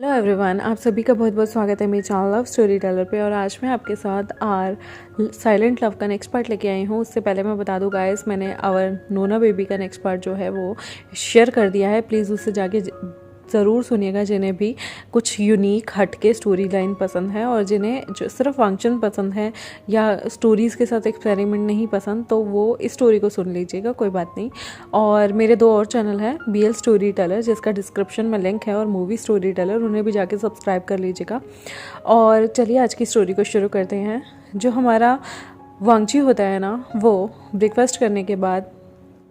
Hello everyone, आप सभी का बहुत बहुत स्वागत है मेरे चैनल लव स्टोरी टेलर पे। और आज मैं आपके साथ आर साइलेंट लव का नेक्स्ट पार्ट लेके आई हूँ। उससे पहले मैं बता दूँ गाइस, मैंने आवर नोना बेबी का नेक्स्ट पार्ट जो है वो शेयर कर दिया है। प्लीज़ उससे जाके ज़रूर सुनिएगा जिन्हें भी कुछ यूनिक हटके स्टोरी लाइन पसंद है और जिन्हें जो सिर्फ फंक्शन पसंद है या स्टोरीज़ के साथ एक्सपेरिमेंट नहीं पसंद, तो वो इस स्टोरी को सुन लीजिएगा, कोई बात नहीं। और मेरे 2 और चैनल हैं, BL स्टोरी टेलर जिसका डिस्क्रिप्शन में लिंक है, और मूवी स्टोरी टेलर, उन्हें भी जाके सब्सक्राइब कर लीजिएगा। और चलिए आज की स्टोरी को शुरू करते हैं। जो हमारा वांगची होता है ना, वो ब्रेकफास्ट करने के बाद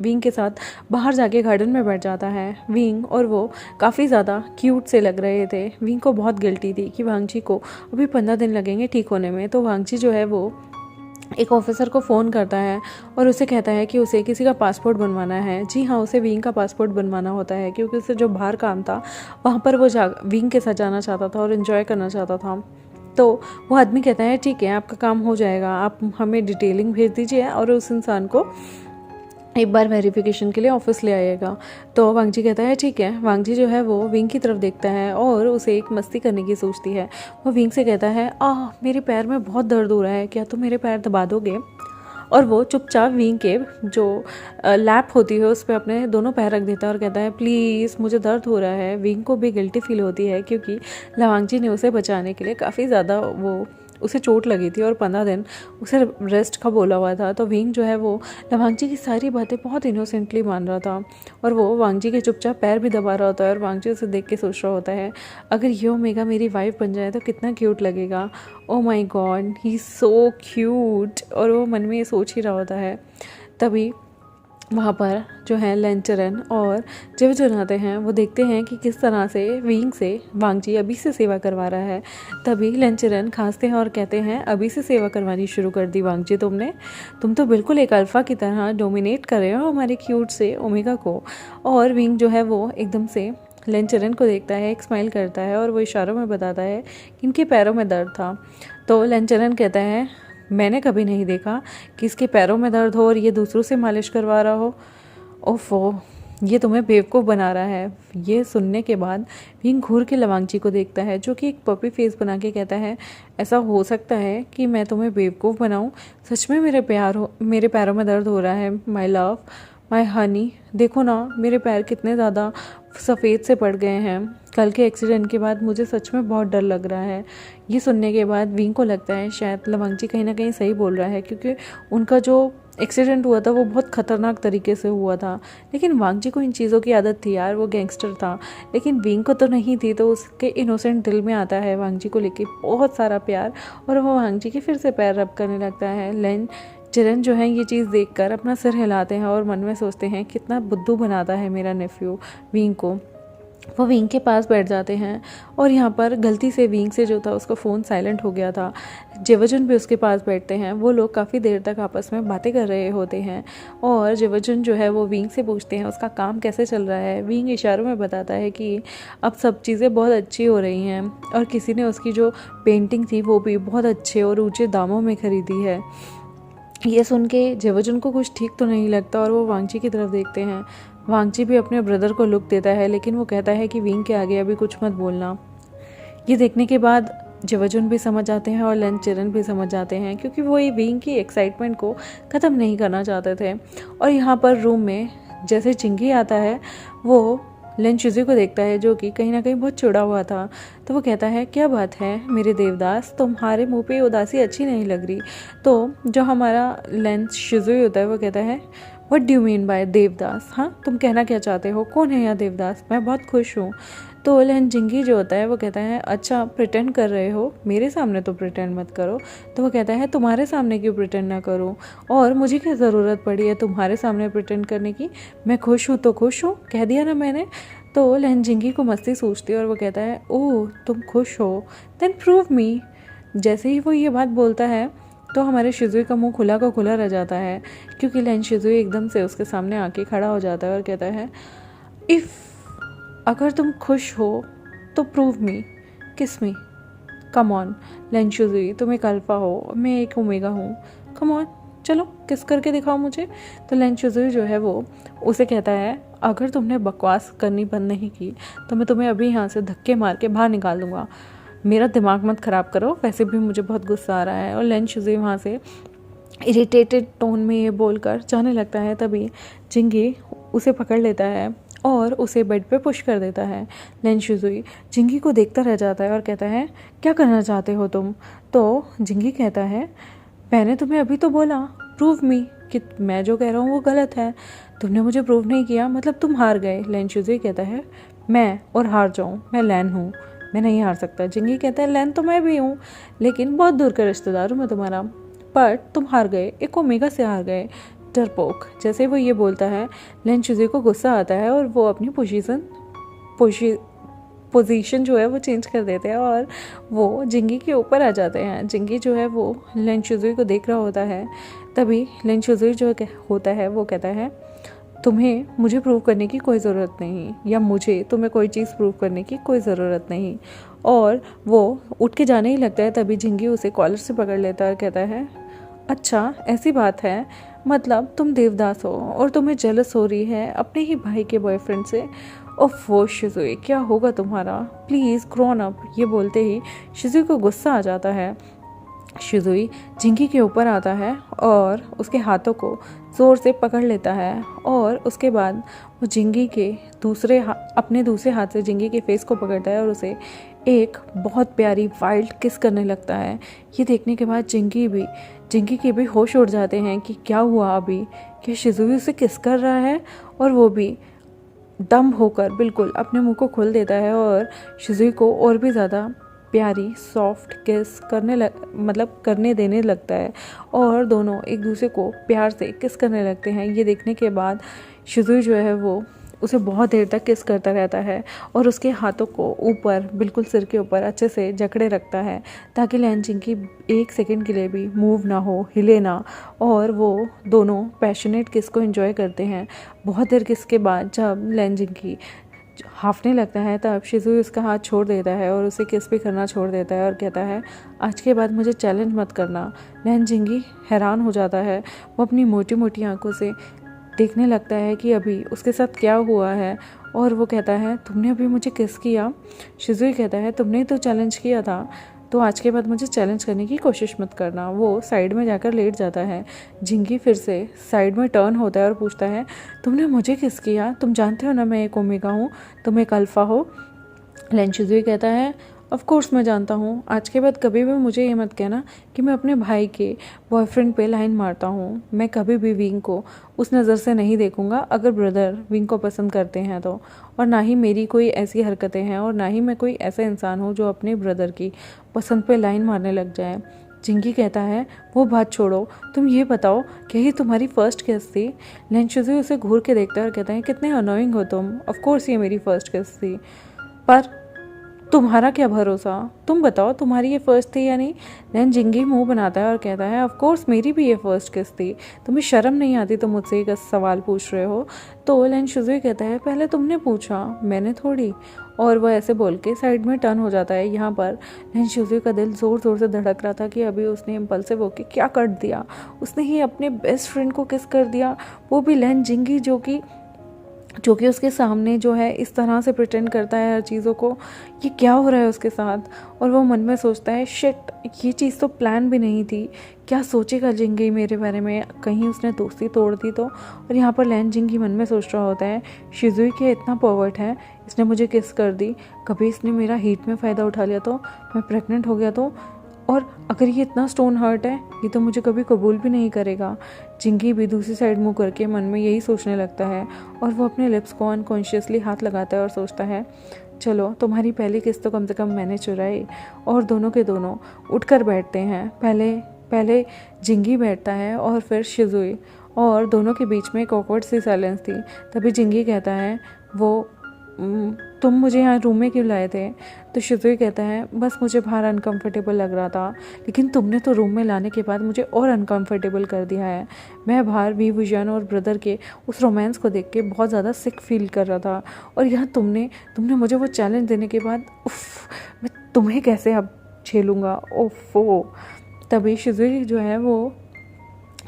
विंग के साथ बाहर जाके गार्डन में बैठ जाता है। विंग और वो काफ़ी ज़्यादा क्यूट से लग रहे थे। विंग को बहुत गिल्टी थी कि वांगची को अभी 15 दिन लगेंगे ठीक होने में। तो वांगची जो है वो एक ऑफिसर को फ़ोन करता है और उसे कहता है कि उसे किसी का पासपोर्ट बनवाना है। जी हाँ, उसे विंग का पासपोर्ट बनवाना होता है क्योंकि उसे जो बाहर काम था वहाँ पर वो विंग के साथ जाना चाहता था और इन्जॉय करना चाहता था। तो वो आदमी कहता है ठीक है, आपका काम हो जाएगा, आप हमें डिटेलिंग भेज दीजिए और उस इंसान को एक बार वेरिफिकेशन के लिए ऑफिस ले आइएगा। तो वांगजी कहता है ठीक है। वांगजी जो है वो विंग की तरफ देखता है और उसे एक मस्ती करने की सोचती है। वो विंग से कहता है मेरे पैर में बहुत दर्द हो रहा है, क्या तुम मेरे पैर दबा दोगे? और वो चुपचाप विंग के जो लैप होती है उस पर अपने दोनों पैर रख देता है और कहता है प्लीज़ मुझे दर्द हो रहा है। विंग को भी गिल्टी फील होती है क्योंकि लवांगजी ने उसे बचाने के लिए काफ़ी ज़्यादा उसे चोट लगी थी और 15 दिन उसे रेस्ट का बोला हुआ था। तो विंग जो है वो लवांगजी की सारी बातें बहुत इनोसेंटली मान रहा था और वो वांगजी के चुपचाप पैर भी दबा रहा होता है। और वांगजी उसे देख के सोच रहा होता है अगर ये ओमेगा मेरी वाइफ बन जाए तो कितना क्यूट लगेगा। ओ माई गॉड, ही सो क्यूट। और वो मन में ये सोच ही रहा होता है। तभी वहाँ पर जो है लेंचरन और जिवजुन आते हैं। वो देखते हैं कि किस तरह से विंग से वांगजी अभी से सेवा करवा रहा है। तभी लेंचरन खांसते हैं और कहते हैं अभी से सेवा करवानी शुरू कर दी वांगजी तुमने। तुम तो बिल्कुल एक अल्फ़ा की तरह डोमिनेट कर रहे हो हमारे क्यूट से ओमेगा को। और विंग जो है वो एकदम से लेंचरन को देखता है, एक स्माइल करता है और वो इशारों में बताता है कि इनके पैरों में दर्द था। तो लेंचरन कहता है मैंने कभी नहीं देखा कि इसके पैरों में दर्द हो और ये दूसरों से मालिश करवा रहा हो। ओफो, ये तुम्हें बेवकूफ़ बना रहा है। ये सुनने के बाद विंग घूर के लवांगची को देखता है जो कि एक पपी फेस बना के कहता है ऐसा हो सकता है कि मैं तुम्हें बेवकूफ़ बनाऊं? सच में मेरे पैरों में दर्द हो रहा है माय लव, माय हनी। देखो ना मेरे पैर कितने ज़्यादा सफ़ेद से पड़ गए हैं। कल के एक्सीडेंट के बाद मुझे सच में बहुत डर लग रहा है। ये सुनने के बाद विंग को लगता है शायद लवांगची कहीं ना कहीं सही बोल रहा है क्योंकि उनका जो एक्सीडेंट हुआ था वो बहुत ख़तरनाक तरीके से हुआ था। लेकिन वांगजी को इन चीज़ों की आदत थी यार, वो गैंगस्टर था। लेकिन विंग को तो नहीं थी। तो उसके इनोसेंट दिल में आता है वांगजी को लेके बहुत सारा प्यार और वो वांगजी के फिर से पैर रब करने लगता है। चिरन जो है ये चीज़ देखकर अपना सिर हिलाते हैं और मन में सोचते हैं कितना बुद्धू बनाता है मेरा नेफ्यू विंग को। वो विंग के पास बैठ जाते हैं और यहाँ पर गलती से विंग से जो था उसका फ़ोन साइलेंट हो गया था। जिवजुन भी उसके पास बैठते हैं। वो लोग काफ़ी देर तक आपस में बातें कर रहे होते हैं और जिवजुन जो है वो विंग से पूछते हैं उसका काम कैसे चल रहा है। विंग इशारों में बताता है कि अब सब चीज़ें बहुत अच्छी हो रही हैं और किसी ने उसकी जो पेंटिंग थी वो भी बहुत अच्छे और ऊँचे दामों में ख़रीदी है। ये सुन के जिवजुन को कुछ ठीक तो नहीं लगता और वो वांगची की तरफ देखते हैं। वांगची भी अपने ब्रदर को लुक देता है लेकिन वो कहता है कि विंग के आगे अभी कुछ मत बोलना। ये देखने के बाद जिवजुन भी समझ जाते हैं और लेंचरन भी समझ जाते हैं क्योंकि वो ये विंग की एक्साइटमेंट को ख़त्म नहीं करना चाहते थे। और यहाँ पर रूम में जैसे चिंगी आता है वो लेंचुजी को देखता है जो कि कहीं ना कहीं बहुत चिड़ा हुआ था। तो वो कहता है क्या बात है मेरे देवदास, तुम्हारे मुंह पे उदासी अच्छी नहीं लग रही। तो जो हमारा लेंचुजी होता है वो कहता है what do you mean by Devdas? हाँ, तुम कहना क्या चाहते हो? कौन है यह देवदास? मैं बहुत खुश हूँ। तो लेंजिंगी जो होता है वो कहता है अच्छा प्रिटेंड कर रहे हो, मेरे सामने तो प्रिटेंड मत करो। तो वो कहता है तुम्हारे सामने क्यों प्रिटेंड ना करूँ, और मुझे क्या ज़रूरत पड़ी है तुम्हारे सामने प्रिटेंड करने की? मैं खुश हूँ तो खुश हूँ, कह दिया ना मैंने। तो लेंजिंगी को मस्ती सूझती है और वो कहता है ओह तुम खुश हो, देन प्रूव मी। जैसे ही वो ये बात बोलता है तो हमारे शिजुई का मुंह खुला का खुला रह जाता है क्योंकि लेन शिजुई एकदम से उसके सामने आके खड़ा हो जाता है और कहता है अगर तुम खुश हो तो प्रूव मी, किस मी। कम ऑन लेन शिजुई, तुम एक अल्फा हो, मैं एक ओमेगा हूँ। कम ऑन, चलो किस करके दिखाओ मुझे। तो लेन शुजुई जो है वो उसे कहता है अगर तुमने बकवास करनी बंद नहीं की तो मैं तुम्हें अभी यहाँ से धक्के मार के बाहर निकाल दूंगा, मेरा दिमाग मत ख़राब करो, वैसे भी मुझे बहुत गुस्सा आ रहा है। और लेन शुजुई वहाँ से इरिटेटेड टोन में ये बोलकर जाने लगता है। तभी जिंगी उसे पकड़ लेता है और उसे बेड पे पुश कर देता है। लेन शुजुई जिंगी को देखता रह जाता है और कहता है क्या करना चाहते हो तुम। तो जिंगी कहता है मैंने तुम्हें अभी तो बोला प्रूव मी कि मैं जो कह रहा हूँ वो गलत है, तुमने मुझे प्रूव नहीं किया, मतलब तुम हार गए। लेन शुजुई कहता है मैं और हार जाऊँ, मैं लैन हूँ, मैं नहीं हार सकता। जिंगी कहता है लैन तो मैं भी हूँ, लेकिन बहुत दूर का रिश्तेदार हूँ मैं तुम्हारा, पर तुम हार गए, एक ओमेगा से हार गए, डरपोक। जैसे वो ये बोलता है लेन शुजुई को गुस्सा आता है और वो अपनी पोजीशन जो है वो चेंज कर देते हैं और वो जिंगी के ऊपर आ जाते हैं। जिंगी जो है वो लेन शुजुई को देख रहा होता है। तभी लेन शुजुई जो होता है वो कहता है तुम्हें मुझे प्रूव करने की कोई ज़रूरत नहीं, या मुझे तुम्हें कोई चीज़ प्रूव करने की कोई ज़रूरत नहीं। और वो उठ के जाने ही लगता है। तभी जिंगी उसे कॉलर से पकड़ लेता है और कहता है अच्छा ऐसी बात है, मतलब तुम देवदास हो और तुम्हें जेलस हो रही है अपने ही भाई के बॉयफ्रेंड से। ओफ वो शिजुई क्या होगा तुम्हारा, प्लीज़ ग्रोन अप। ये बोलते ही शिजुई को गुस्सा आ जाता है। शिजुई जिंगी के ऊपर आता है और उसके हाथों को ज़ोर से पकड़ लेता है और उसके बाद वो जिंगी के अपने दूसरे हाथ से जिंगी के फेस को पकड़ता है और उसे एक बहुत प्यारी वाइल्ड किस करने लगता है। ये देखने के बाद जिंगी के भी होश उड़ जाते हैं कि क्या हुआ अभी, कि शिजुई उसे किस कर रहा है। और वो भी दम होकर बिल्कुल अपने मुंह को खोल देता है और शिजुई को और भी ज़्यादा प्यारी सॉफ्ट किस करने देने लगता है और दोनों एक दूसरे को प्यार से किस करने लगते हैं। ये देखने के बाद शिजुई जो है वो उसे बहुत देर तक किस करता रहता है और उसके हाथों को ऊपर बिल्कुल सिर के ऊपर अच्छे से जकड़े रखता है ताकि लैन जिंगी एक सेकंड के लिए भी मूव ना हो, हिले ना। और वो दोनों पैशनेट किस को एंजॉय करते हैं। बहुत देर किस के बाद जब लैन जिंगी हाफने लगता है तब शिजुई उसका हाथ छोड़ देता है और उसे किस भी करना छोड़ देता है और कहता है आज के बाद मुझे चैलेंज मत करना। लैन जिंगी हैरान हो जाता है, वो अपनी मोटी मोटी आंखों से देखने लगता है कि अभी उसके साथ क्या हुआ है और वो कहता है तुमने अभी मुझे किस किया। शिजुई कहता है तुमने तो चैलेंज किया था, तो आज के बाद मुझे चैलेंज करने की कोशिश मत करना। वो साइड में जाकर लेट जाता है। जिंगी फिर से साइड में टर्न होता है और पूछता है तुमने मुझे किस किया, तुम जानते हो ना मैं एक ओमेगा हूँ, तुम एक अल्फ़ा हो। लैन शुजुई कहता है ऑफ कोर्स मैं जानता हूँ, आज के बाद कभी भी मुझे ये मत कहना कि मैं अपने भाई के बॉयफ्रेंड पे लाइन मारता हूँ। मैं कभी भी विंग को उस नज़र से नहीं देखूँगा अगर ब्रदर विंग को पसंद करते हैं तो, और ना ही मेरी कोई ऐसी हरकतें हैं और ना ही मैं कोई ऐसा इंसान हूँ जो अपने ब्रदर की पसंद पे लाइन मारने लग जाए। जिंगी कहता है वो बात छोड़ो, तुम ये बताओ क्या ये तुम्हारी फर्स्ट किस थी। लैन शुजुई उसे घूर के देखता है और कहता है कितने अनोइंग हो तुम, ऑफ कोर्स ये मेरी फर्स्ट किस थी, पर तुम्हारा क्या भरोसा, तुम बताओ तुम्हारी ये फर्स्ट थी या नहीं। लैन जिंगी मुंह बनाता है और कहता है ऑफ कोर्स मेरी भी ये फर्स्ट किस थी, तुम्हें शर्म नहीं आती तुम मुझसे एक सवाल पूछ रहे हो। तो लैन शुजुई कहता है पहले तुमने पूछा, मैंने थोड़ी। और वह ऐसे बोल के साइड में टर्न हो जाता है। यहाँ पर लैन शुजुई का दिल ज़ोर ज़ोर से धड़क रहा था कि अभी उसने इम्पल्सिव होकर क्या कर दिया, उसने ही अपने बेस्ट फ्रेंड को किस कर दिया, वो भी लैन जिंगी जो कि उसके सामने जो है इस तरह से प्रिटेंड करता है हर चीज़ों को। ये क्या हो रहा है उसके साथ। और वो मन में सोचता है शिट, ये चीज़ तो प्लान भी नहीं थी, क्या सोचेगा जिंगी मेरे बारे में, कहीं उसने दोस्ती तोड़ दी तो। और यहाँ पर लैन जिंगी मन में सोच रहा होता है शिजुई क्या इतना पर्वर्ट है, इसने मुझे किस कर दी, कभी इसने मेरा हीट में फ़ायदा उठा लिया तो, मैं प्रेग्नेंट हो गया तो, और अगर ये इतना स्टोन हर्ट है ये तो मुझे कभी कबूल भी नहीं करेगा। जिंगी भी दूसरी साइड मुंह करके मन में यही सोचने लगता है और वो अपने लिप्स को अनकॉन्शियसली हाथ लगाता है और सोचता है चलो तुम्हारी पहली किस्त तो कम से कम मैंने चुराई। और दोनों के दोनों उठकर बैठते हैं। पहले जिंगी बैठता है और फिर शिजुई, और दोनों के बीच में एक ऑकवर्ड सी साइलेंस थी। तभी जिंगी कहता है वो तुम मुझे यहाँ रूम में क्यों लाए थे। तो शिजुई कहता है बस मुझे बाहर अनकंफर्टेबल लग रहा था, लेकिन तुमने तो रूम में लाने के बाद मुझे और अनकंफर्टेबल कर दिया है। मैं बाहर वी विजन और ब्रदर के उस रोमांस को देख के बहुत ज़्यादा सिक फील कर रहा था, और यहाँ तुमने मुझे वो चैलेंज देने के बाद मैं तुम्हें कैसे अब झेलूँगा। ओफो। तभी शिजुई जो है वो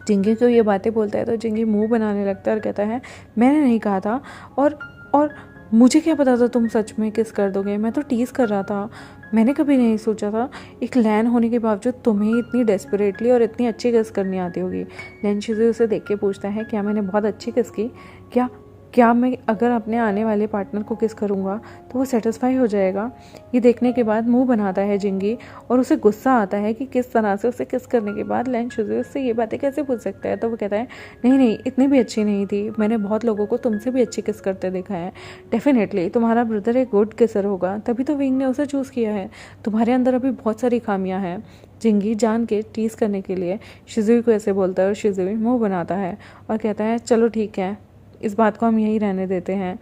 जिंगी को ये बातें बोलता है तो जिंगी मुंह बनाने लगता है और कहता है मैंने नहीं कहा था, और मुझे क्या पता था तुम सच में किस कर दोगे, मैं तो टीज़ कर रहा था, मैंने कभी नहीं सोचा था एक लैन होने के बावजूद तुम्हें इतनी डेस्परेटली और इतनी अच्छी किस करनी आती होगी। लैन शिज़ू उसे देख के पूछता है क्या मैंने बहुत अच्छी किस की, क्या क्या मैं अगर अपने आने वाले पार्टनर को किस करूँगा तो वो सेटिस्फाई हो जाएगा। ये देखने के बाद मुंह बनाता है जिंगी और उसे गुस्सा आता है कि किस तरह से उसे किस करने के बाद लैन शिज़ू उससे ये बातें कैसे पूछ सकता है। तो वो कहता है नहीं नहीं, इतनी भी अच्छी नहीं थी, मैंने बहुत लोगों को तुमसे भी अच्छी किस करते देखा है, डेफिनेटली तुम्हारा ब्रदर एक गुड किसर होगा, तभी तो विंग ने उसे चूज़ किया है, तुम्हारे अंदर अभी बहुत सारी खामियां हैं। जिंगी जान के टीज़ करने के लिए शिज़ुई को ऐसे बोलता है और शिज़ुई मुंह बनाता है और कहता है चलो ठीक है, इस बात को हम यहीं रहने देते हैं।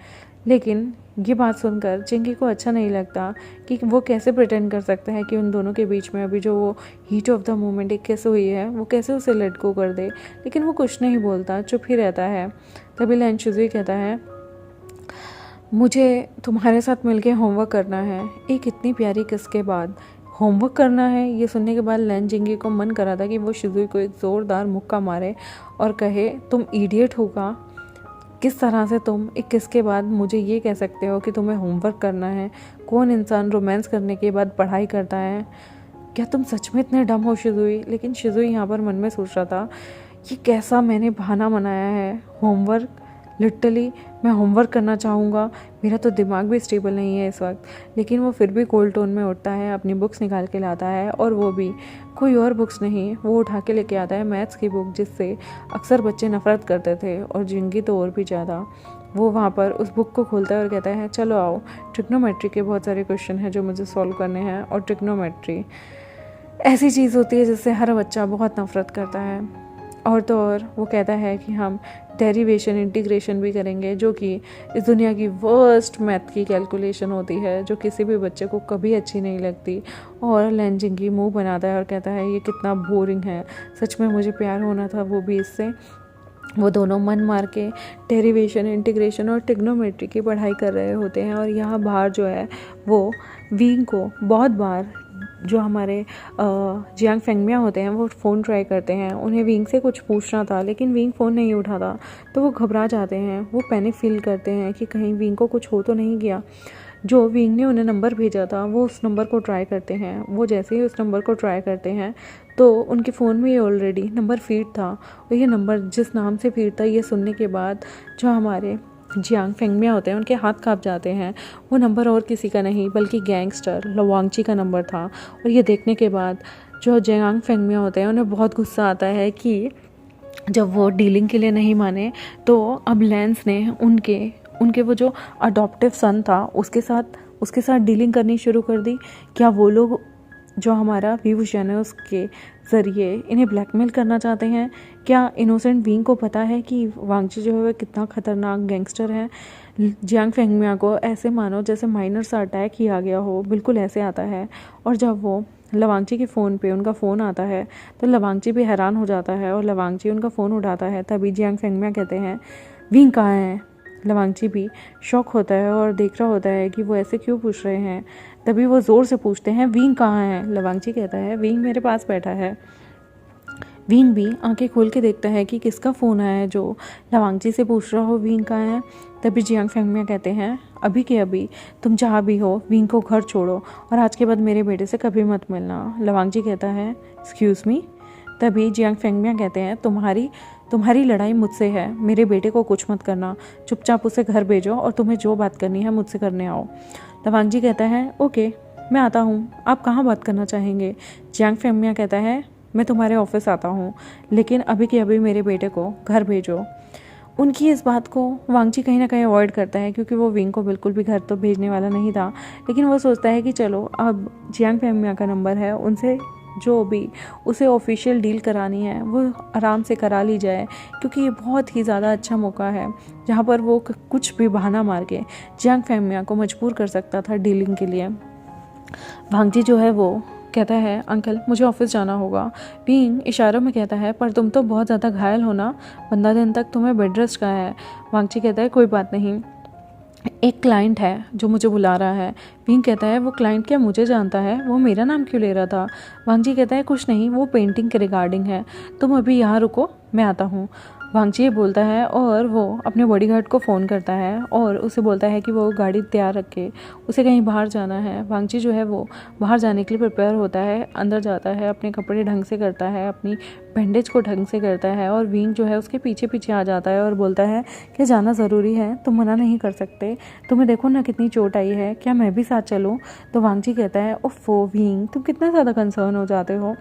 लेकिन ये बात सुनकर जिंगी को अच्छा नहीं लगता कि वो कैसे प्रिटेंड कर सकता है कि उन दोनों के बीच में अभी जो वो हीट ऑफ द मोमेंट एक कैसे हुई है वो कैसे उसे लेट गो कर दे। लेकिन वो कुछ नहीं बोलता, चुप ही रहता है। तभी लैन शिज़ुई कहता है मुझे तुम्हारे साथ मिलके होमवर्क करना है। एक इतनी प्यारी किस के बाद होमवर्क करना है। ये सुनने के बाद लैन जिंगी को मन करा था कि वो शिज़ुई को एक ज़ोरदार मुक्का मारे और कहे तुम इडियट होगा, किस तरह से तुम 21 के बाद मुझे ये कह सकते हो कि तुम्हें होमवर्क करना है। कौन इंसान रोमांस करने के बाद पढ़ाई करता है, क्या तुम सच में इतने डम हो शिज़ुई। लेकिन शिज़ुई यहाँ पर मन में सोच रहा था ये कैसा मैंने बहाना बनाया है, होमवर्क, लिटरली मैं होमवर्क करना चाहूँगा, मेरा तो दिमाग भी स्टेबल नहीं है इस वक्त। लेकिन वो फिर भी कोल्ड टोन में उठता है, अपनी बुक्स निकाल के लाता है और वो भी कोई और बुक्स नहीं, वो उठा के लेके आता है मैथ्स की बुक जिससे अक्सर बच्चे नफ़रत करते थे और जिंगी तो और भी ज़्यादा। वो वहाँ पर उस बुक को खोलता है और कहता है चलो आओ, ट्रिग्नोमेट्री के बहुत सारे क्वेश्चन हैं जो मुझे सॉल्व करने हैं। और ट्रिग्नोमेट्री ऐसी चीज़ होती है जिससे हर बच्चा बहुत नफ़रत करता है। और तो और वो कहता है कि हम डेरिवेशन इंटीग्रेशन भी करेंगे, जो कि इस दुनिया की वर्स्ट मैथ की कैलकुलेशन होती है जो किसी भी बच्चे को कभी अच्छी नहीं लगती। और लैन जिंगी मुंह बनाता है और कहता है ये कितना बोरिंग है, सच में मुझे प्यार होना था वो भी इससे। वो दोनों मन मार के डेरिवेशन इंटीग्रेशन और ट्रिग्नोमेट्री की पढ़ाई कर रहे होते हैं। और यहाँ बाहर जो है वो विंग को बहुत बार जो हमारे जियांग फेंगमिया होते हैं वो फ़ोन ट्राई करते हैं, उन्हें विंग से कुछ पूछना था लेकिन विंग फ़ोन नहीं उठाता तो वो घबरा जाते हैं। वो पैनिक फील करते हैं कि कहीं विंग को कुछ हो तो नहीं गया। जो विंग ने उन्हें नंबर भेजा था वो उस नंबर को ट्राई करते हैं। वो जैसे ही उस नंबर को ट्राई करते हैं तो उनके फ़ोन में ये ऑलरेडी नंबर फीड था और ये नंबर जिस नाम से फीड था ये सुनने के बाद जो हमारे जियांग फेंगमिया होते हैं उनके हाथ कांप जाते हैं। वो नंबर और किसी का नहीं बल्कि गैंगस्टर लवांगची का नंबर था। और ये देखने के बाद जो जियांग फेंगमिया होते हैं उन्हें बहुत गुस्सा आता है कि जब वो डीलिंग के लिए नहीं माने तो अब लैंस ने उनके वो जो अडॉप्टिव सन था उसके साथ डीलिंग करनी शुरू कर दी। क्या वो लोग जो हमारा विभूषण है उसके ज़रिए इन्हें ब्लैकमेल करना चाहते हैं? क्या इनोसेंट विंग को पता है कि वांगची जो है वह कितना ख़तरनाक गैंगस्टर है? जियांग फेंगमिया को ऐसे मानो जैसे माइनर सा अटैक ही आ गया हो, बिल्कुल ऐसे आता है। और जब वो लवांगची के फ़ोन पे उनका फ़ोन आता है तो लवांगची भी हैरान हो जाता है और लवांगची उनका फ़ोन उठाता है। तभी जियांग फेंगमिया कहते हैं विंग कहाँ है? लवांगची भी शॉक होता है और देख रहा होता है कि वो ऐसे क्यों पूछ रहे हैं। तभी वो ज़ोर से पूछते हैं विंग कहाँ है? लवांगची कहता है विंग मेरे पास बैठा है। विंग भी आंखें खोल के देखता है कि किसका फ़ोन आया है जो लवांगची से पूछ रहा हो विंग कहाँ है। तभी जियांग फेंगमिया कहते हैं अभी के अभी तुम जहाँ भी हो विंग को घर छोड़ो और आज के बाद मेरे बेटे से कभी मत मिलना। लवांगची कहता है एक्सक्यूज़ मी। तभी जियांग फेंगमिया कहते हैं तुम्हारी लड़ाई मुझसे है, मेरे बेटे को कुछ मत करना, चुपचाप उसे घर भेजो और तुम्हें जो बात करनी है मुझसे करने आओ। लवांगची कहता है ओके मैं आता हूँ, आप कहाँ बात करना चाहेंगे? जियांग फेंगमिया कहता है मैं तुम्हारे ऑफिस आता हूँ लेकिन अभी के अभी मेरे बेटे को घर भेजो। उनकी इस बात को वांगची कहीं ना कहीं अवॉइड करता है क्योंकि वो विंग को बिल्कुल भी घर तो भेजने वाला नहीं था। लेकिन वो सोचता है कि चलो अब जियांग फेंगमिया का नंबर है, उनसे जो भी उसे ऑफिशियल डील करानी है वो आराम से करा ली जाए क्योंकि ये बहुत ही ज़्यादा अच्छा मौका है जहाँ पर वो कुछ भी बहाना मार के जियांग फेंगमिया को मजबूर कर सकता था डीलिंग के लिए। वांगची जो है वो कहता है अंकल मुझे ऑफिस जाना होगा। विंग इशारों में कहता है पर तुम तो बहुत ज़्यादा घायल हो ना, 15 दिन तक तुम्हें बेड रेस्ट का है। वांगची कहता है कोई बात नहीं, एक क्लाइंट है जो मुझे बुला रहा है। विंग कहता है वो क्लाइंट क्या मुझे जानता है, वो मेरा नाम क्यों ले रहा था। वांगजी कहता है कुछ नहीं, वो पेंटिंग के रिगार्डिंग है, तुम अभी यहाँ रुको, मैं आता हूँ। वांगजी ये बोलता है और वो अपने बॉडीगार्ड को फ़ोन करता है और उसे बोलता है कि वो गाड़ी तैयार रखे, उसे कहीं बाहर जाना है। वांगजी जो है वो बाहर जाने के लिए प्रिपेयर होता है, अंदर जाता है, अपने कपड़े ढंग से करता है, अपनी बैंडेज को ढंग से करता है और विंग जो है उसके पीछे पीछे आ जाता है और बोलता है कि जाना ज़रूरी है, तुम मना नहीं कर सकते, तुम्हें देखो ना कितनी चोट आई है, क्या मैं भी साथ चलूँ। तो वांगजी कहता है ओफो विंग, तुम कितना ज़्यादा कंसर्न हो जाते हो,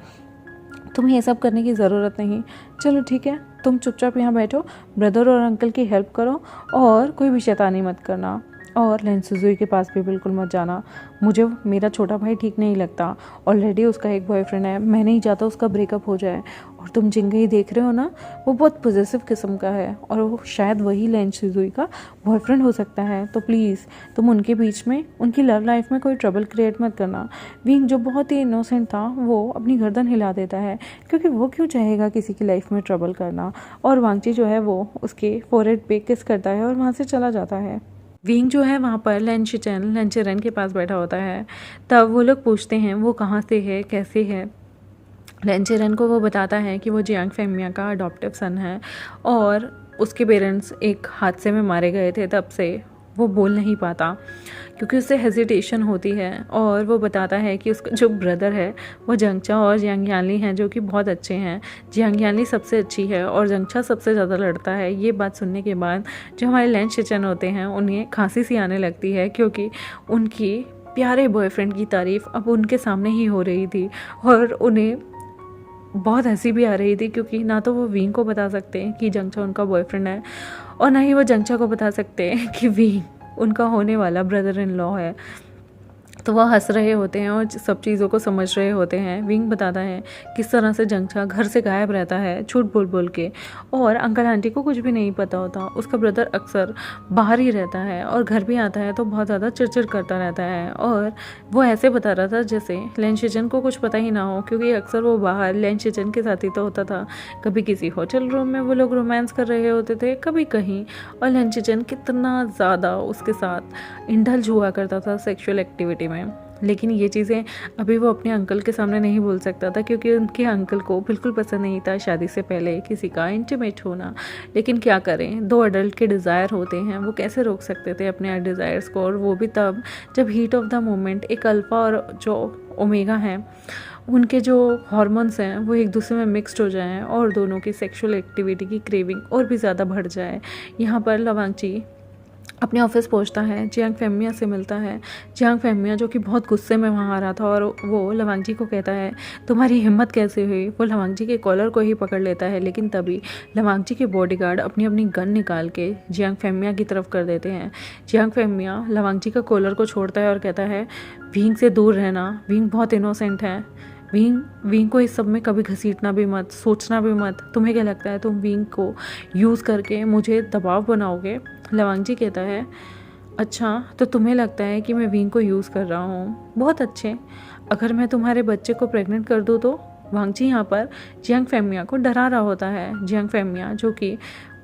तुम्हें ये सब करने की ज़रूरत नहीं, चलो ठीक है, तुम चुपचाप यहाँ बैठो, ब्रदर और अंकल की हेल्प करो और कोई भी शैतानी मत करना और लेन सुजुई के पास भी बिल्कुल मत जाना, मुझे मेरा छोटा भाई ठीक नहीं लगता, ऑलरेडी उसका एक बॉयफ्रेंड है, मैं नहीं चाहता उसका ब्रेकअप हो जाए, और तुम जिंगई देख रहे हो ना, वो बहुत पॉजेसिव किस्म का है और वो शायद वही लेन सुजुई का बॉयफ्रेंड हो सकता है, तो प्लीज़ तुम उनके बीच में, उनकी लव लाइफ में कोई ट्रबल क्रिएट मत करना। विंग जो बहुत ही इनोसेंट था वो अपनी गर्दन हिला देता है, क्योंकि वो क्यों चाहेगा किसी की लाइफ में ट्रबल करना, और वांगजी जो है वो उसके फोरहेड पे किस करता है और वहाँ से चला जाता है। विंग जो है वहाँ पर लेंचेरन के पास बैठा होता है। तब वो लोग पूछते हैं वो कहाँ से है, कैसे है। लेंचेरन को वो बताता है कि वो जियांग फेमिया का अडॉप्टिव सन है और उसके पेरेंट्स एक हादसे में मारे गए थे, तब से वो बोल नहीं पाता क्योंकि उससे हेजिटेशन होती है। और वो बताता है कि उसका जो ब्रदर है वो जंगचा और जियांग यानली हैं जो कि बहुत अच्छे हैं, जियांग यानली सबसे अच्छी है और जंगचा सबसे ज़्यादा लड़ता है। ये बात सुनने के बाद जो हमारे लेन शिचन होते हैं उन्हें खांसी सी आने लगती है, क्योंकि उनकी प्यारे बॉयफ्रेंड की तारीफ़ अब उनके सामने ही हो रही थी और उन्हें बहुत हंसी भी आ रही थी, क्योंकि ना तो वो विंग को बता सकते हैं कि जंगचा उनका बॉयफ्रेंड है और ना ही वो जंगचा को बता सकते हैं कि विंग उनका होने वाला ब्रदर इन लॉ है। तो वह हंस रहे होते हैं और सब चीज़ों को समझ रहे होते हैं। विंग बताता है किस तरह से जंगचा घर से गायब रहता है झूठ बोल बोल के, और अंकल आंटी को कुछ भी नहीं पता होता। उसका ब्रदर अक्सर बाहर ही रहता है और घर भी आता है तो बहुत ज़्यादा चिड़चिड़ करता रहता है। और वो ऐसे बता रहा था जैसे लेन शिचन को कुछ पता ही ना हो, क्योंकि अक्सर वो बाहर लेन शिचन के साथ ही तो होता था। कभी किसी होटल रूम में वो लोग रोमांस कर रहे होते थे, कभी कहीं, और लेन शिचन कितना ज़्यादा उसके साथ इंडल्ज हुआ करता था सेक्सुअल एक्टिविटी में। लेकिन ये चीज़ें अभी वो अपने अंकल के सामने नहीं बोल सकता था, क्योंकि उनके अंकल को बिल्कुल पसंद नहीं था शादी से पहले किसी का इंटीमेट होना। लेकिन क्या करें, दो अडल्ट के डिज़ायर होते हैं, वो कैसे रोक सकते थे अपने डिज़ायर्स को, और वो भी तब जब हीट ऑफ द मोमेंट एक अल्फ़ा और जो ओमेगा हैं उनके जो हार्मोन्स हैं वो एक दूसरे में मिक्सड हो जाएं और दोनों की सेक्सुअल एक्टिविटी की क्रेविंग और भी ज़्यादा बढ़ जाए। यहाँ पर लवांगची अपने ऑफिस पहुंचता है, जियांग फेमिया से मिलता है। जियांग फेमिया जो कि बहुत गुस्से में वहाँ आ रहा था और वो लवांगजी को कहता है तुम्हारी हिम्मत कैसे हुई। वो लवांगजी के कॉलर को ही पकड़ लेता है, लेकिन तभी लवांगजी के बॉडीगार्ड अपनी अपनी गन निकाल के जियांग फेमिया की तरफ कर देते हैं। जियांग फेमिया लवांगजी का कॉलर को छोड़ता है और कहता है विंग से दूर रहना, विंग बहुत इनोसेंट है, विंग को इस सब में कभी घसीटना भी मत, सोचना भी मत। तुम्हें क्या लगता है तुम विंग को यूज़ करके मुझे दबाव बनाओगे। लवांगजी कहता है अच्छा तो तुम्हें लगता है कि मैं विंग को यूज़ कर रहा हूँ, बहुत अच्छे, अगर मैं तुम्हारे बच्चे को प्रेग्नेंट कर दूँ तो। वांगजी यहाँ पर जियांग फेमिया को डरा रहा होता है। जियांग फेमिया जो कि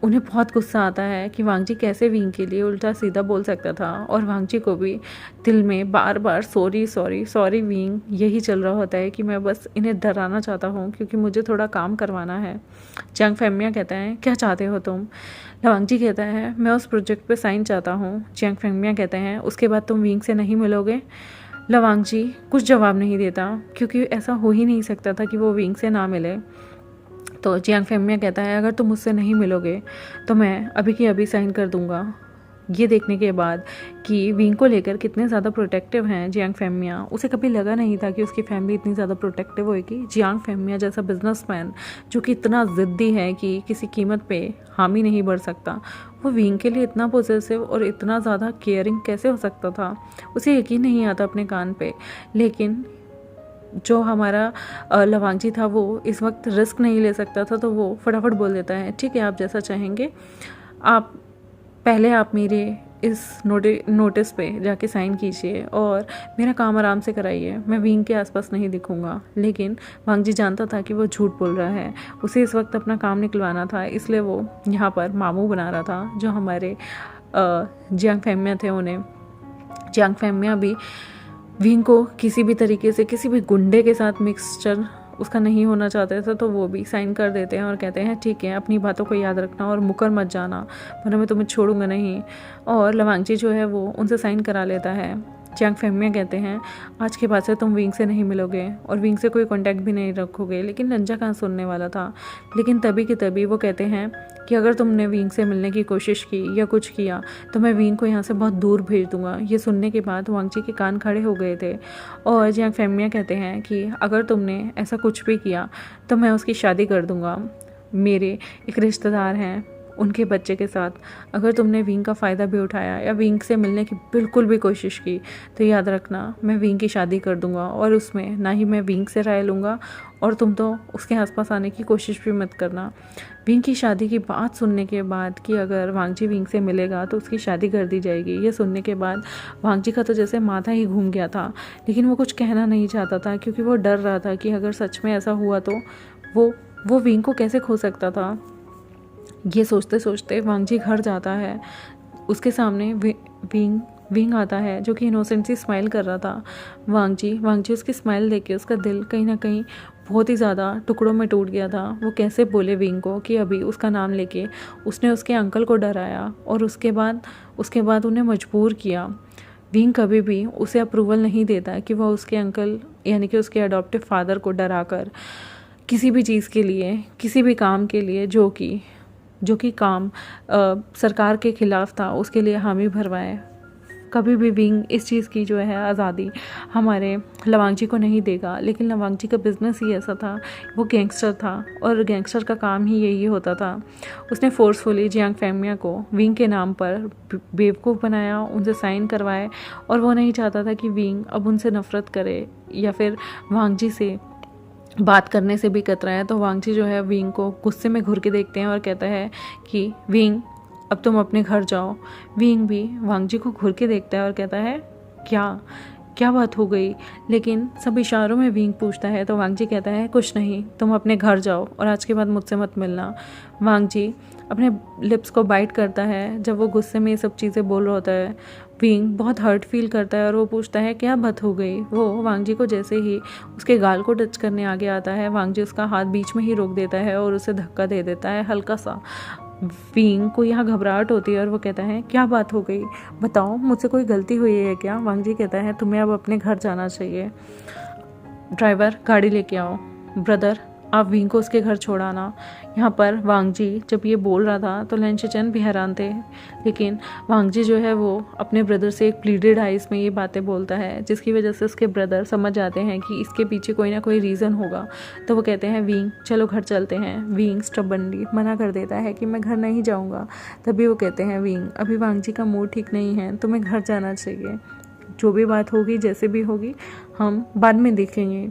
उन्हें बहुत गुस्सा आता है कि वांगजी कैसे विंग के लिए उल्टा सीधा बोल सकता था, और वांगजी को भी दिल में बार बार सॉरी सॉरी सॉरी विंग यही चल रहा होता है कि मैं बस इन्हें डराना चाहता हूँ क्योंकि मुझे थोड़ा काम करवाना है। जियांग फेमिया कहता है क्या चाहते हो तुम। लवांगजी कहता है मैं उस प्रोजेक्ट पे साइन चाहता हूँ। जियांग फेमिया कहते हैं उसके बाद तुम विंग से नहीं मिलोगे। लवांगजी कुछ जवाब नहीं देता, क्योंकि ऐसा हो ही नहीं सकता था कि वो विंग से ना मिले। तो जियांग फेमिया कहता है अगर तुम मुझसे नहीं मिलोगे तो मैं अभी की अभी साइन कर दूंगा। ये देखने के बाद कि विंग को लेकर कितने ज़्यादा प्रोटेक्टिव हैं जियांग फेमिया, उसे कभी लगा नहीं था कि उसकी फैमिली इतनी ज़्यादा प्रोटेक्टिव होगी। जियांग फेमिया जैसा बिजनेसमैन जो कि इतना ज़िद्दी है कि किसी कीमत पे हामी नहीं बढ़ सकता, वो विंग के लिए इतना पॉजिटिव और इतना ज़्यादा केयरिंग कैसे हो सकता था। उसे यकीन नहीं आता अपने कान पे। लेकिन जो हमारा लवांगजी था वो इस वक्त रिस्क नहीं ले सकता था, तो वो फटाफट बोल देता है ठीक है आप जैसा चाहेंगे, आप मेरे इस नोटिस पे जाके साइन कीजिए और मेरा काम आराम से कराइए, मैं विंग के आसपास नहीं दिखूंगा। लेकिन वांगजी जानता था कि वो झूठ बोल रहा है, उसे इस वक्त अपना काम निकलवाना था, इसलिए वो यहाँ पर मामू बना रहा था जो हमारे जियांग फेमिया थे उन्हें, जियांग फेमिया भी विंग को किसी भी तरीके से किसी भी गुंडे के साथ मिक्सचर उसका नहीं होना चाहते थे, तो वो भी साइन कर देते हैं और कहते हैं ठीक है, अपनी बातों को याद रखना और मुकर मत जाना, वरना मैं तुम्हें छोड़ूंगा नहीं। और लवांगजी जो है वो उनसे साइन करा लेता है। जियांग फेमिया कहते हैं आज के बाद से तुम विंग से नहीं मिलोगे और विंग से कोई कांटेक्ट भी नहीं रखोगे। लेकिन लंजा कहाँ सुनने वाला था। लेकिन तभी की तभी वो कहते हैं कि अगर तुमने विंग से मिलने की कोशिश की या कुछ किया तो मैं विंग को यहाँ से बहुत दूर भेज दूंगा। ये सुनने के बाद वांगजी के कान खड़े हो गए थे। और जियांग फेमिया कहते हैं कि अगर तुमने ऐसा कुछ भी किया तो मैं उसकी शादी कर दूंगा। मेरे एक रिश्तेदार हैं, उनके बच्चे के साथ अगर तुमने विंग का फ़ायदा भी उठाया या विंग से मिलने की बिल्कुल भी कोशिश की तो याद रखना मैं विंग की शादी कर दूंगा, और उसमें ना ही मैं विंग से राय लूँगा और तुम तो उसके आसपास आने की कोशिश भी मत करना। विंग की शादी की बात सुनने के बाद कि अगर वांगजी विंग से मिलेगा तो उसकी शादी कर दी जाएगी, ये सुनने के बाद वांगजी का तो जैसे माथा ही घूम गया था। लेकिन वो कुछ कहना नहीं चाहता था क्योंकि वो डर रहा था कि अगर सच में ऐसा हुआ तो वो विंग को कैसे खो सकता था। ये सोचते सोचते वांगजी घर जाता है। उसके सामने विंग आता है जो कि इनोसेंट सी स्माइल कर रहा था। वांगजी उसकी स्माइल देख के उसका दिल कहीं ना कहीं बहुत ही ज़्यादा टुकड़ों में टूट गया था। वो कैसे बोले विंग को कि अभी उसका नाम लेके उसने उसके अंकल को डराया और उसके बाद उन्हें मजबूर किया। विंग कभी भी उसे अप्रूवल नहीं देता कि वह उसके अंकल यानी कि उसके अडॉप्टिव फादर को डराकर किसी भी चीज़ के लिए, किसी भी काम के लिए जो कि काम सरकार के खिलाफ था उसके लिए हामी भरवाए। कभी भी विंग इस चीज़ की जो है आज़ादी हमारे लवांगजी को नहीं देगा। लेकिन लवांगजी का बिजनेस ही ऐसा था, वो गैंगस्टर था और गैंगस्टर का काम ही यही होता था। उसने फोर्सफुली जियांग फेमिया को विंग के नाम पर बेवकूफ़ बनाया, उनसे साइन करवाए, और वो नहीं चाहता था कि विंग अब उनसे नफ़रत करे या फिर वांगजी से बात करने से भी कतराया। तो वांगजी जो है विंग को गुस्से में घूर के देखते हैं और कहता है कि विंग अब तुम अपने घर जाओ। विंग भी वांगजी को घूर के देखता है और कहता है क्या बात हो गई। लेकिन सब इशारों में विंग पूछता है तो वांगजी कहता है कुछ नहीं, तुम अपने घर जाओ और आज के बाद मुझसे मत मिलना। वांगजी अपने लिप्स को बाइट करता है जब वो गुस्से में ये सब चीज़ें बोल रहा होता है। विंग बहुत हर्ट फील करता है और वो पूछता है क्या बात हो गई। वो वांगजी को जैसे ही उसके गाल को टच करने आगे आता है, वांगजी उसका हाथ बीच में ही रोक देता है और उसे धक्का दे देता है हल्का सा। विंग को यहाँ घबराहट होती है और वो कहता है क्या बात हो गई, बताओ मुझसे कोई गलती हुई है क्या। वांगजी कहता है तुम्हें अब अपने घर जाना चाहिए, ड्राइवर गाड़ी लेके आओ, ब्रदर आप विंग को उसके घर छोड़ाना। यहाँ पर वांगजी जब ये बोल रहा था तो लैन शिचन भी हैरान थे। लेकिन वांगजी जो है वो अपने ब्रदर से एक प्लीडेड आइज में ये बातें बोलता है जिसकी वजह से उसके ब्रदर समझ जाते हैं कि इसके पीछे कोई ना कोई रीज़न होगा। तो वो कहते हैं विंग चलो घर चलते हैं। विंग स्टबनली मना कर देता है कि मैं घर नहीं जाऊँगा। तभी वो कहते हैं विंग अभी वांगजी का मूड ठीक नहीं है, तुम्हें घर जाना चाहिए, जो भी बात होगी जैसे भी होगी हम बाद में देखेंगे।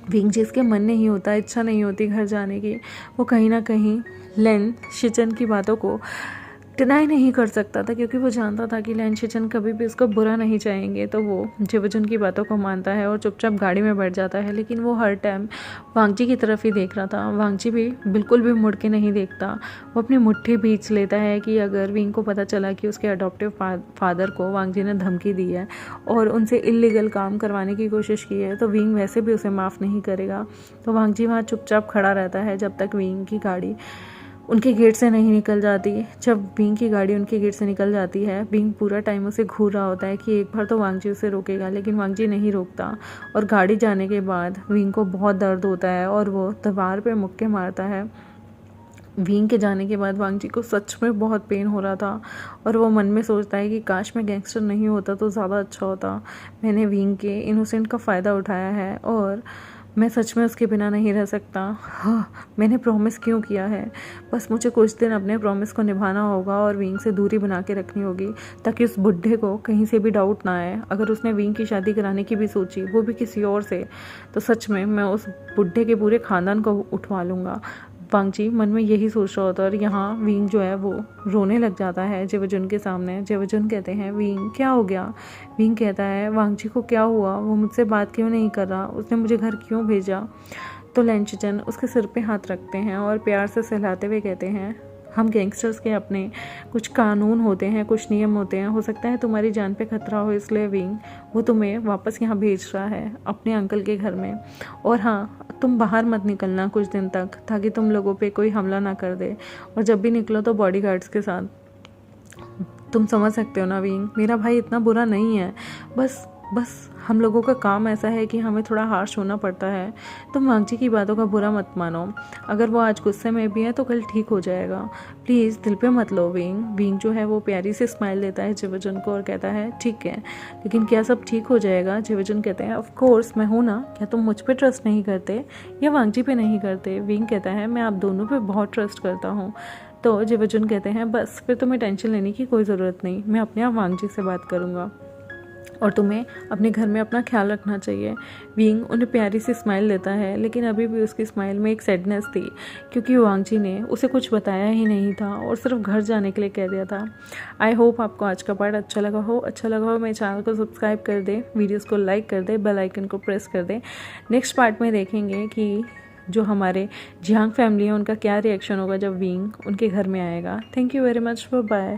विंग जिसके मन नहीं होता, इच्छा नहीं होती घर जाने की, वो कहीं ना कहीं लैन शिचन की बातों को डिनाई नहीं कर सकता था क्योंकि वो जानता था कि लैन शिचन कभी भी उसको बुरा नहीं चाहेंगे। तो वो जिवजुन की बातों को मानता है और चुपचाप गाड़ी में बैठ जाता है। लेकिन वो हर टाइम वांगजी की तरफ ही देख रहा था। वांगजी भी बिल्कुल भी मुड़ के नहीं देखता। वो अपनी मुट्ठी बींच लेता है कि अगर विंग को पता चला कि उसके अडॉप्टिव फादर को वांगजी ने धमकी दी है और उनसे इलीगल काम करवाने की कोशिश की है तो विंग वैसे भी उसे माफ़ नहीं करेगा। तो वांगजी वहाँ चुपचाप खड़ा रहता है जब तक विंग की गाड़ी उनके गेट से नहीं निकल जाती। जब विंग की गाड़ी उनके गेट से निकल जाती है, विंग पूरा टाइम उसे घूर रहा होता है कि एक बार तो वांगजी उसे रोकेगा, लेकिन वांगजी नहीं रोकता। और गाड़ी जाने के बाद विंग को बहुत दर्द होता है और वो दीवार पे मुक्के मारता है। विंग के जाने के बाद वांगजी को सच में बहुत पेन हो रहा था और वो मन में सोचता है कि काश मैं गैंगस्टर नहीं होता तो ज़्यादा अच्छा होता। मैंने विंग के इनोसेंट का फ़ायदा उठाया है और मैं सच में उसके बिना नहीं रह सकता। हाँ, मैंने प्रॉमिस क्यों किया है, बस मुझे कुछ दिन अपने प्रॉमिस को निभाना होगा और विंग से दूरी बना के रखनी होगी ताकि उस बुढ़े को कहीं से भी डाउट ना आए। अगर उसने विंग की शादी कराने की भी सोची, वो भी किसी और से, तो सच में मैं उस बुढ़े के पूरे ख़ानदान को उठवा लूँगा। वांगजी मन में यही सोच रहा होता है और यहाँ विंग जो है वो रोने लग जाता है जिवजुन के सामने। जिवजुन कहते हैं विंग क्या हो गया। विंग कहता है वांगजी को क्या हुआ, वो मुझसे बात क्यों नहीं कर रहा, उसने मुझे घर क्यों भेजा। तो लैन शिचन उसके सिर पे हाथ रखते हैं और प्यार से सहलाते हुए कहते हैं हम गैंगस्टर्स के अपने कुछ कानून होते हैं, कुछ नियम होते हैं। हो सकता है तुम्हारी जान पे खतरा हो, इसलिए विंग वो तुम्हें वापस यहाँ भेज रहा है अपने अंकल के घर में। और हाँ, तुम बाहर मत निकलना कुछ दिन तक, ताकि तुम लोगों पे कोई हमला ना कर दे। और जब भी निकलो तो बॉडीगार्ड्स के साथ। तुम समझ सकते हो ना विंग, मेरा भाई इतना बुरा नहीं है। बस हम लोगों का काम ऐसा है कि हमें थोड़ा हार्श होना पड़ता है। तुम वांगजी की बातों का बुरा मत मानो। अगर वो आज गुस्से में भी है तो कल ठीक हो जाएगा। प्लीज़ दिल पे मत लो विंग। विंग जो है वो प्यारी से स्माइल देता है जिवजन को और कहता है ठीक है, लेकिन क्या सब ठीक हो जाएगा? जिवजन कहते हैं ऑफ कोर्स मैं हूँ ना। क्या तुम मुझ पर ट्रस्ट नहीं करते या वांगजी पे नहीं करते? विंग कहता है मैं आप दोनों पे बहुत ट्रस्ट करता हूँ। तो जिवजन कहते हैं बस फिर तुम्हें टेंशन लेने की कोई ज़रूरत नहीं, मैं अपने आप वांगजी से बात करूँगा और तुम्हें अपने घर में अपना ख्याल रखना चाहिए। विंग उन्हें प्यारी सी स्माइल देता है, लेकिन अभी भी उसकी स्माइल में एक सैडनेस थी, क्योंकि वांगजी ने उसे कुछ बताया ही नहीं था और सिर्फ घर जाने के लिए कह दिया था। आई होप आपको आज का पार्ट अच्छा लगा हो। मेरे चैनल को सब्सक्राइब कर दे, वीडियोज़ को लाइक कर दे, बेल आइकन को प्रेस कर दे। नेक्स्ट पार्ट में देखेंगे कि जो हमारे जियांग फैमिली है उनका क्या रिएक्शन होगा जब विंग उनके घर में आएगा। Thank you very much, bye.